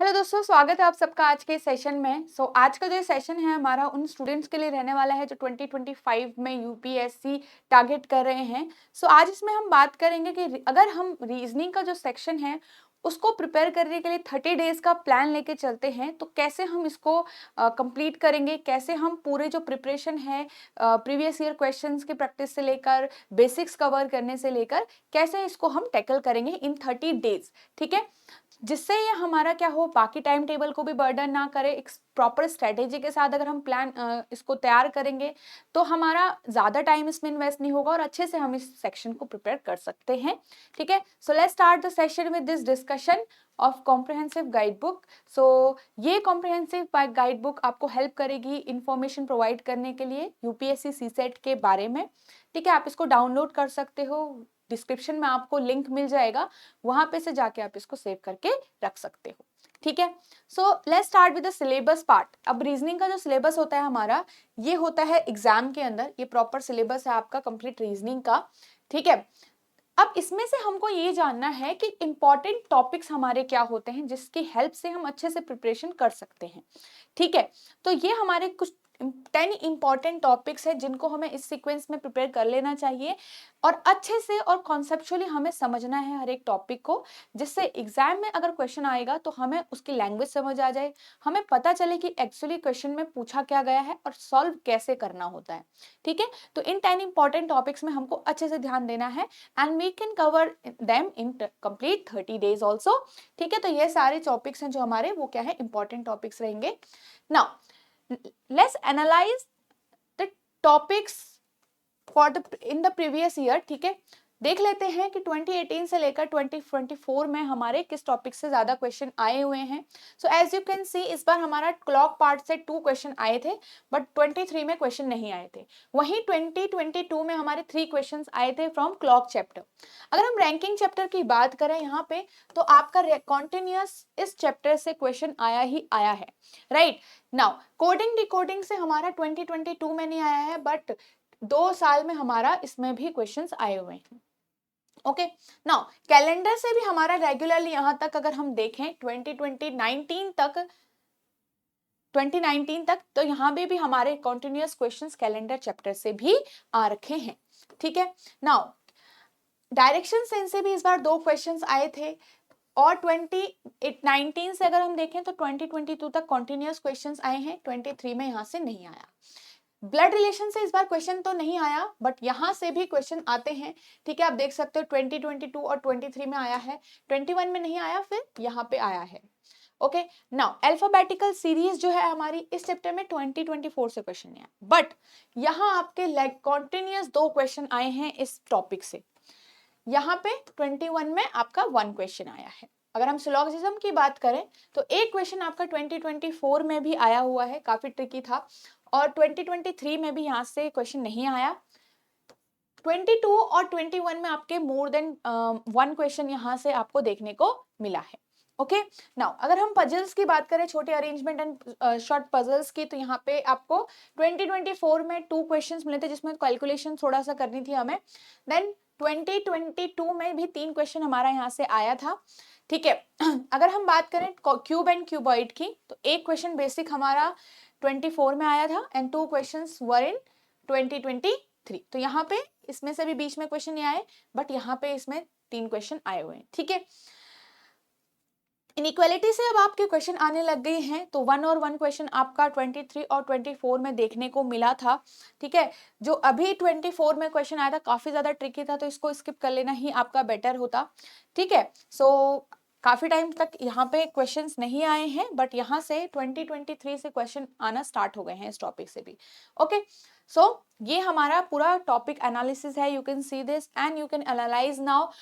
Hello दोस्तों, स्वागत है आप सबका आज के सेशन में। आज का जो सेशन है हमारा उन स्टूडेंट्स के लिए रहने वाला है जो 2025 में यूपीएससी टारगेट कर रहे हैं। आज इसमें हम बात करेंगे कि अगर हम रीजनिंग का जो सेक्शन है उसको प्रिपेयर करने के लिए 30 डेज का प्लान लेके चलते हैं तो कैसे हम इसको कंप्लीट करेंगे, कैसे हम पूरे जो प्रिपरेशन है प्रीवियस ईयर क्वेश्चंस की प्रैक्टिस से लेकर बेसिक्स कवर करने से लेकर कैसे इसको हम टैकल करेंगे इन 30 डेज। ठीक है, जिससे ये हमारा क्या हो, बाकी टाइम टेबल को भी बर्डन ना करे। एक प्रॉपर स्ट्रेटेजी के साथ अगर हम प्लान इसको तैयार करेंगे तो हमारा ज़्यादा टाइम इसमें इन्वेस्ट नहीं होगा और अच्छे से हम इस सेक्शन को प्रिपेयर कर सकते हैं। ठीक है, so let's start the session with this discussion of comprehensive guide book. ये कॉम्प्रिहेंसिव गाइड बुक आपको हेल्प करेगी इंफॉर्मेशन प्रोवाइड करने के लिए यूपीएससी सीसेट के बारे में। ठीक है, आप इसको डाउनलोड कर सकते हो, डिस्क्रिप्शन में आपको लिंक मिल जाएगा, वहां पे से जाके आप इसको सेव करके रख सकते हो। ठीक है, so let's start with the syllabus part. अब रीजनिंग का जो सिलेबस होता है हमारा, ये होता है एग्जाम के अंदर, ये प्रॉपर सिलेबस है आपका कंप्लीट रीजनिंग का। ठीक है, अब इसमें से हमको ये जानना है कि इंपॉर्टेंट टॉपिक्स हमारे क्या होते हैं जिसकी हेल्प से हम अच्छे से प्रिपरेशन कर सकते हैं। ठीक है, तो ये हमारे कुछ 10 इंपॉर्टेंट टॉपिक्स है जिनको हमें इस सीक्वेंस में प्रिपेयर कर लेना चाहिए और अच्छे से और कॉन्सेप्चुअली हमें समझना है हर एक टॉपिक को, जिससे एग्जाम में अगर क्वेश्चन आएगा तो हमें उसकी लैंग्वेज समझ आ जाए, हमें पता चले कि एक्चुअली क्वेश्चन में पूछा क्या गया है और सॉल्व कैसे करना होता है। ठीक है, तो इन 10 इंपॉर्टेंट टॉपिक्स में हमको अच्छे से ध्यान देना है and we can cover them in complete 30 days also. ठीक है, तो ये सारे टॉपिक्स हैं जो हमारे वो क्या है, इंपॉर्टेंट टॉपिक्स रहेंगे। Now let's analyze the topics for the in the previous year। ठीक है, देख लेते हैं कि 2018 से लेकर 2024 में हमारे किस टॉपिक से ज्यादा क्वेश्चन आए हुए हैं। So as you can see इस बार हमारा क्लॉक पार्ट से 2 क्वेश्चन आए थे बट 23 में क्वेश्चन नहीं आए थे। वहीं 2022 में हमारे 3 क्वेश्चंस आए थे फ्रॉम क्लॉक चैप्टर। अगर हम रैंकिंग चैप्टर की बात करें यहाँ पे तो आपका कॉन्टिन्यूअस इस चैप्टर से क्वेश्चन आया ही आया है। राइट नाउ कोडिंग डिकोडिंग से हमारा 2022 में नहीं आया है बट 2 साल में हमारा इसमें भी क्वेश्चंस आए हुए हैं। ओके, नाउ कैलेंडर से भी हमारा रेगुलरली यहां तक अगर हम देखें 2019 तक तो यहाँ पे भी हमारे कॉन्टिन्यूअस क्वेश्चंस कैलेंडर चैप्टर से भी आ रखे हैं। ठीक है, नाउ डायरेक्शन सेंस से भी इस बार 2 क्वेश्चंस आए थे और 2019 से अगर हम देखें तो 2022 तक कॉन्टिन्यूअस क्वेश्चंस आए हैं, 23 में यहाँ से नहीं आया। ब्लड रिलेशन से इस बार क्वेश्चन तो नहीं आया बट यहाँ से भी क्वेश्चन आते हैं। ठीक है, आप देख सकते हो 2022 और 23 में आया है, 21 में नहीं आया, फिर यहाँ पे आया है। ओके, नाउ अल्फाबेटिकल सीरीज जो है हमारी इस चैप्टर में 2024 से क्वेश्चन नहीं आया बट यहाँ आपके कॉन्टिन्यूअस 2 क्वेश्चन आए हैं इस टॉपिक से। यहाँ पे 21 में आपका 1 क्वेश्चन आया है। अगर हम सिलोजिज्म की बात करें तो एक क्वेश्चन आपका 2024 में भी आया हुआ है, काफी ट्रिकी था, और 2023 में भी यहाँ से क्वेश्चन नहीं आया। 22 और 21 में आपके मोर देन 1 क्वेश्चन यहाँ से आपको देखने को मिला है। ओके, नाउ अगर हम पजल्स की बात करें, छोटे अरेंजमेंट एंड शॉर्ट पजल्स की, तो यहाँ पे आपको 2024 में 2 क्वेश्चंस मिले थे जिसमें कैलकुलेशन थोड़ा सा करनी थी हमें। देन 2022 में भी 3 क्वेश्चन हमारा यहाँ से आया था। ठीक है, अगर हम बात करें क्यूब एंड क्यूबॉइड की तो एक क्वेश्चन बेसिक हमारा 24 में आया था एंड 2 क्वेश्चंस वर इन 2023। तो यहाँ पे इसमें से भी बीच में क्वेश्चन नहीं आए बट यहाँ पे इसमें 3 क्वेश्चन आए हुए हैं। ठीक है, इनइक्वालिटी से अब आपके क्वेश्चन आने लग गए हैं तो 1 और 1 क्वेश्चन आपका 23 और 24 में देखने को मिला था। ठीक है, जो अभी 24 में क्वेश्चन आया था काफी ज्यादा ट्रिकी था तो इसको स्किप कर लेना ही आपका बेटर होता। ठीक है, काफी टाइम तक यहाँ पे क्वेश्चंस नहीं आए हैं बट यहाँ से 2023 से क्वेश्चन आना स्टार्ट हो गए हैं इस टॉपिक से भी। ओके, ये हमारा पूरा टॉपिक एनालिसिस है। You can see this and you can analyse now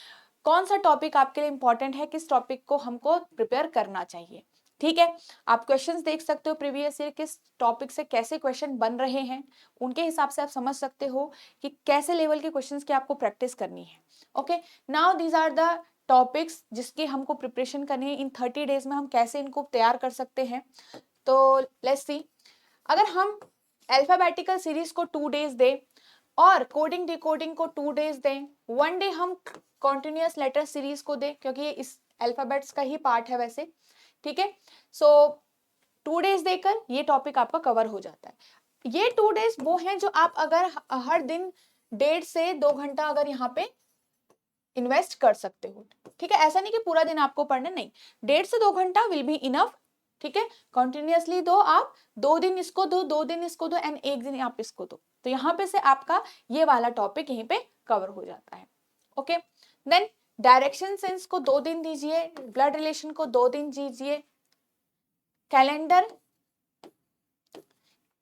कौन सा टॉपिक आपके लिए इंपॉर्टेंट है, किस टॉपिक को हमको प्रिपेयर करना चाहिए। ठीक है, आप क्वेश्चंस देख सकते हो प्रीवियस ईयर किस टॉपिक से कैसे क्वेश्चन बन रहे हैं, उनके हिसाब से आप समझ सकते हो कि कैसे लेवल के क्वेश्चंस की आपको प्रैक्टिस करनी है। Okay, now these are the topics जिसकी हमको प्रिपरेशन करनी है। इन 30 डेज में हम कैसे इनको तैयार कर सकते हैं, तो लेट्स सी। अगर हम अल्फाबेटिकल सीरीज को 2 डेज दें और कोडिंग डिकोडिंग को 2 डेज दें, 1 डे हम कॉन्टिन्यूअस लेटर सीरीज को दें क्योंकि ये इस अल्फाबेट्स का ही पार्ट है वैसे, ठीक है। सो 2 डेज देकर ये टॉपिक आपका कवर हो जाता है। ये 2 डेज वो हैं जो आप अगर हर दिन 1.5 से 2 घंटा अगर यहाँ पे इन्वेस्ट कर सकते हो, ठीक है। ऐसा नहीं कि पूरा दिन आपको पढ़ना, नहीं, 1.5 से 2 घंटा विल बी इनफ, ठीक है। कंटिन्यूअसली दो आप, 2 दिन इसको दो, 2 दिन इसको दो एंड 1 दिन आप इसको दो, तो यहाँ पे से आपका ये वाला टॉपिक यहीं पे कवर हो जाता है। ओके, देन डायरेक्शन सेंस को 2 दिन दीजिए, ब्लड रिलेशन को 2 दिन दीजिए, कैलेंडर,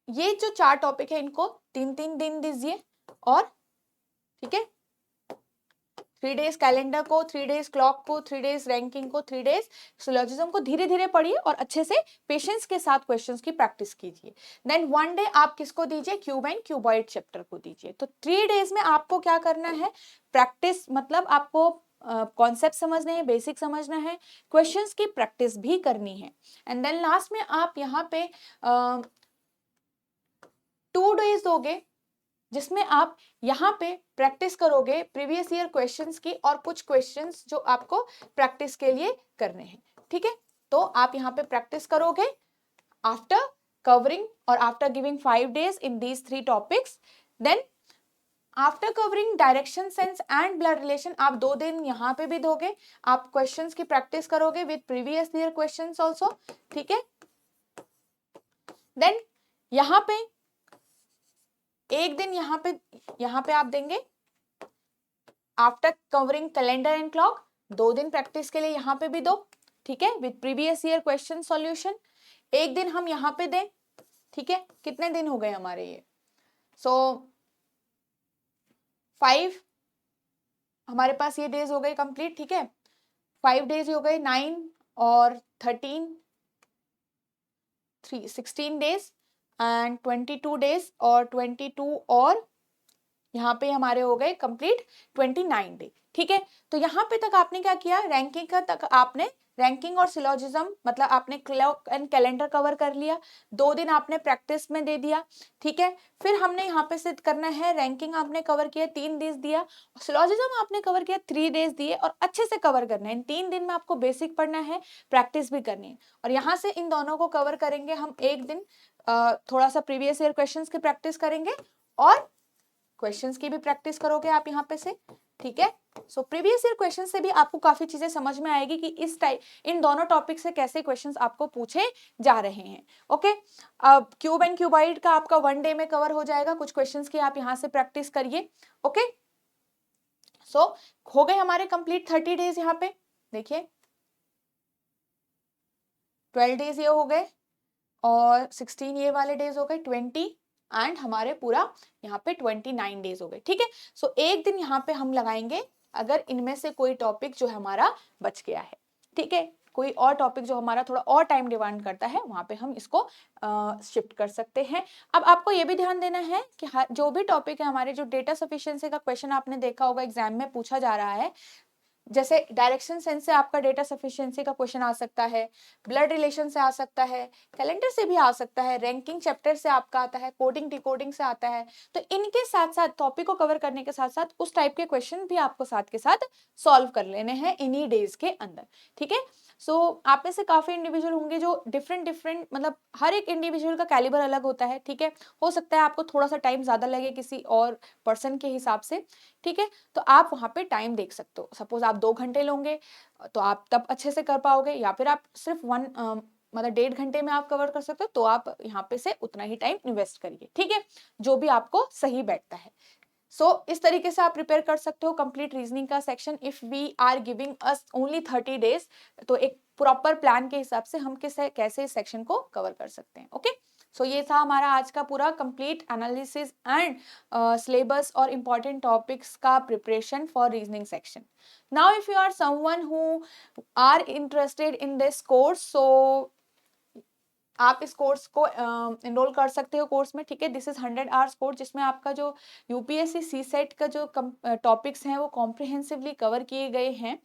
ये जो 4 टॉपिक है इनको 3-3 दिन दीजिए, और ठीक है 3 डेज कैलेंडर को, 3 डेज क्लॉक को, 3 डेज रैंकिंग को, 3 डेज सिलोजिज्म को। धीरे धीरे पढ़िए और अच्छे से पेशेंस के साथ क्वेश्चंस की प्रैक्टिस कीजिए। देन 1 डे आप किसको दीजिए, क्यूब एंड क्यूबॉइड चैप्टर को दीजिए। तो 3 डेज में आपको क्या करना है, प्रैक्टिस, मतलब आपको कॉन्सेप्ट समझने हैं, बेसिक समझना है, क्वेश्चंस की प्रैक्टिस भी करनी है। एंड देन लास्ट में आप यहाँ पे 2 डेज दोगे जिसमें आप यहाँ पे प्रैक्टिस करोगे प्रीवियस ईयर क्वेश्चंस की, और कुछ क्वेश्चंस जो आपको प्रैक्टिस के लिए करने हैं, ठीक है। तो आप यहाँ पे प्रैक्टिस करोगे आफ्टर कवरिंग और after giving 5 days in these 3 topics. Then after covering direction sense and blood relation आप 2 दिन यहाँ पे भी दोगे, आप क्वेश्चंस की प्रैक्टिस करोगे with previous year questions also, ठीक है। देन यहाँ पे 1 दिन यहाँ पे आप देंगे after covering calendar and clock, 2 दिन प्रैक्टिस के लिए यहाँ पे भी दो, ठीक है, with previous year question solution. 1 दिन हम यहाँ पे दें, ठीक है। कितने दिन हो गए हमारे ये, सो 5 हमारे पास ये डेज हो गए कंप्लीट, ठीक है। 5 डेज हो गए, 9 और 13 16 डेज एंड 22 डेज, और 22 और यहाँ पे हमारे हो गए कंप्लीट 29 डे, ठीक है। तो यहाँ पे तक आपने क्या किया, रैंकिंग का तक आपने रैंकिंग और सिलोजिज्म, मतलब आपने क्लॉक एंड कैलेंडर कवर कर लिया, 2 दिन आपने प्रैक्टिस में दे दिया, ठीक है। फिर हमने यहाँ पे सिद्ध करना है, रैंकिंग आपने कवर किया, 3 डेज दिया, सिलोजिज्म आपने कवर किया, 3 डेज दिए, और अच्छे से कवर करना है। इन 3 दिन में आपको बेसिक पढ़ना है, प्रैक्टिस भी करनी है, और यहाँ से इन दोनों को कवर करेंगे हम। 1 दिन थोड़ा सा प्रीवियस ईयर क्वेश्चन की प्रैक्टिस करेंगे, और क्वेश्चंस की भी प्रैक्टिस करोगे आप यहाँ पे से, ठीक है। सो प्रीवियस ईयर क्वेश्चन से भी आपको काफी चीजें समझ में आएगी कि इस टाइप इन दोनों टॉपिक से कैसे क्वेश्चंस आपको पूछे जा रहे हैं। ओके, अब क्यूब एंड क्यूबॉइड का आपका 1 डे में कवर हो जाएगा, कुछ क्वेश्चंस की आप यहाँ से प्रैक्टिस करिए। ओके, सो हो गए हमारे कंप्लीट 30 डेज। यहाँ पे देखिए 12 डेज ये हो गए, और 16 ये वाले डेज हो गए, 20 एंड हमारे पूरा यहाँ पे 29 डेज हो गए, ठीक है। सो 1 दिन यहाँ पे हम लगाएंगे अगर इनमें से कोई टॉपिक जो हमारा बच गया है, ठीक है। कोई और टॉपिक जो हमारा थोड़ा और टाइम डिमांड करता है, वहां पे हम इसको शिफ्ट कर सकते हैं। अब आपको ये भी ध्यान देना है कि जो भी टॉपिक है हमारे, जो डेटा सफिशिएंसी का क्वेश्चन आपने देखा होगा एग्जाम में पूछा जा रहा है, जैसे डायरेक्शन सेंस से आपका डेटा सफिशिएंसी का क्वेश्चन आ सकता है, ब्लड रिलेशन से आ सकता है, कैलेंडर से भी आ सकता है, रैंकिंग चैप्टर से आपका आता है, कोडिंग डिकोडिंग से आता है। तो इनके साथ साथ टॉपिक को कवर करने के साथ साथ उस टाइप के क्वेश्चन भी आपको साथ के साथ सॉल्व कर लेने हैं इन्हीं डेज के अंदर, ठीक है। सो आप में से काफी इंडिविजुअल होंगे जो डिफरेंट मतलब हर एक इंडिविजुअल का कैलिबर अलग होता है, ठीक है। हो सकता है आपको थोड़ा सा टाइम ज्यादा लगे किसी और पर्सन के हिसाब से, ठीक है। तो आप वहां पे टाइम देख सकते हो, सपोज आप 2 घंटे लोगे तो आप तब अच्छे से कर पाओगे, या फिर आप सिर्फ मतलब 1.5 घंटे में आप कवर कर सकते हो, तो आप यहाँ पे से उतना ही टाइम इन्वेस्ट करिए, ठीक है, जो भी आपको सही बैठता है। इस तरीके से आप प्रिपेयर कर सकते हो कंप्लीट रीजनिंग का section. If we are giving us only 30 days, तो एक प्रॉपर प्लान के हिसाब से हम कैसे इस सेक्शन को कवर कर सकते हैं। ओके, ये था हमारा आज का पूरा कंप्लीट एनालिसिस एंड सिलेबस और इम्पोर्टेंट टॉपिक्स का preparation for reasoning section. Now if you are someone who are interested in this course, so आप इस कोर्स को एनरोल कर सकते हो कोर्स में, ठीक है। दिस इज 100 आवर्स कोर्स, जिसमें आपका जो यूपीएससी सी सेट का जो टॉपिक्स हैं वो कॉम्प्रिहेंसिवली कवर किए गए हैं,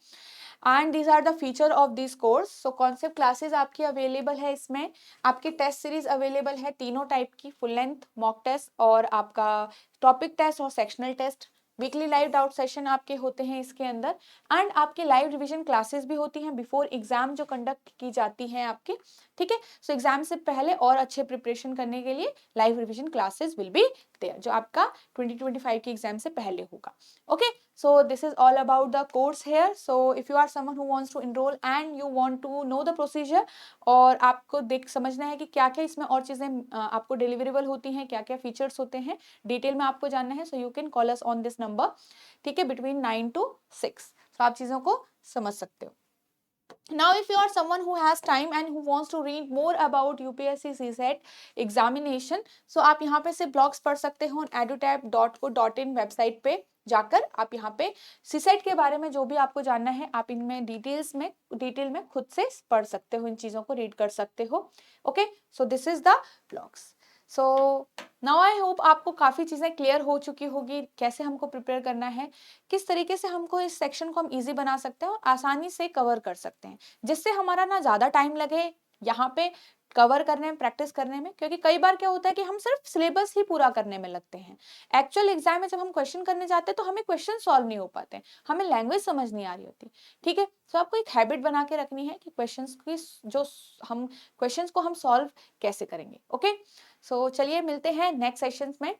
and these are the feature of this course. So concept classes आपकी अवेलेबल है, इसमें आपकी टेस्ट सीरीज अवेलेबल है तीनों टाइप की, फुल लेंथ, मॉक टेस्ट और आपका टॉपिक टेस्ट और sectional test, weekly live doubt session आपके होते हैं इसके अंदर, एंड आपके लाइव रिवीजन क्लासेस भी होती हैं बिफोर एग्जाम जो कंडक्ट की जाती हैं आपके, ठीक है। सो एग्जाम से पहले और अच्छे प्रिपरेशन करने के लिए live revision classes will be there, जो आपका 2025 के एग्जाम से पहले होगा। Okay, so this is all about the course here. So if you are someone who wants to enroll and you want to know the procedure, और आपको देख समझना है कि क्या क्या इसमें और चीज़ें आपको डिलीवरेबल होती हैं, क्या क्या फीचर्स होते हैं, डिटेल में आपको जानना है, so you can call us on this number, ठीक है, बिटवीन 9 to 6। तो आप चीज़ों को समझ सकते हो। Now if you are someone who has time and who wants to read more about UPSC CSET examination, so आप यहाँ पे से ब्लॉग्स पढ़ सकते हो edutab.co.in वेबसाइट पे जाकर। आप यहाँ पे सीसेट के बारे में जो भी आपको जानना है, आप इनमें डिटेल में खुद से पढ़ सकते हो, इन चीज़ों को रीड कर सकते हो। Okay, so this is the blogs. So now I hope आपको काफ़ी चीज़ें क्लियर हो चुकी होगी, कैसे हमको प्रिपेयर करना है, किस तरीके से हमको इस सेक्शन को हम इजी बना सकते हैं और आसानी से कवर कर सकते हैं, जिससे हमारा ना ज़्यादा टाइम लगे यहाँ पे कवर करने में, प्रैक्टिस करने में। क्योंकि कई बार क्या होता है कि हम सिर्फ सिलेबस ही पूरा करने में लगते हैं, एक्चुअल एग्जाम में जब हम क्वेश्चन करने जाते हैं तो हमें क्वेश्चन सॉल्व नहीं हो पाते, हमें लैंग्वेज समझ नहीं आ रही होती, ठीक है। तो आपको एक हैबिट बना के रखनी है कि क्वेश्चंस की जो हम क्वेश्चंस को हम सॉल्व कैसे करेंगे। ओके, सो चलिए मिलते हैं नेक्स्ट सेशंस में।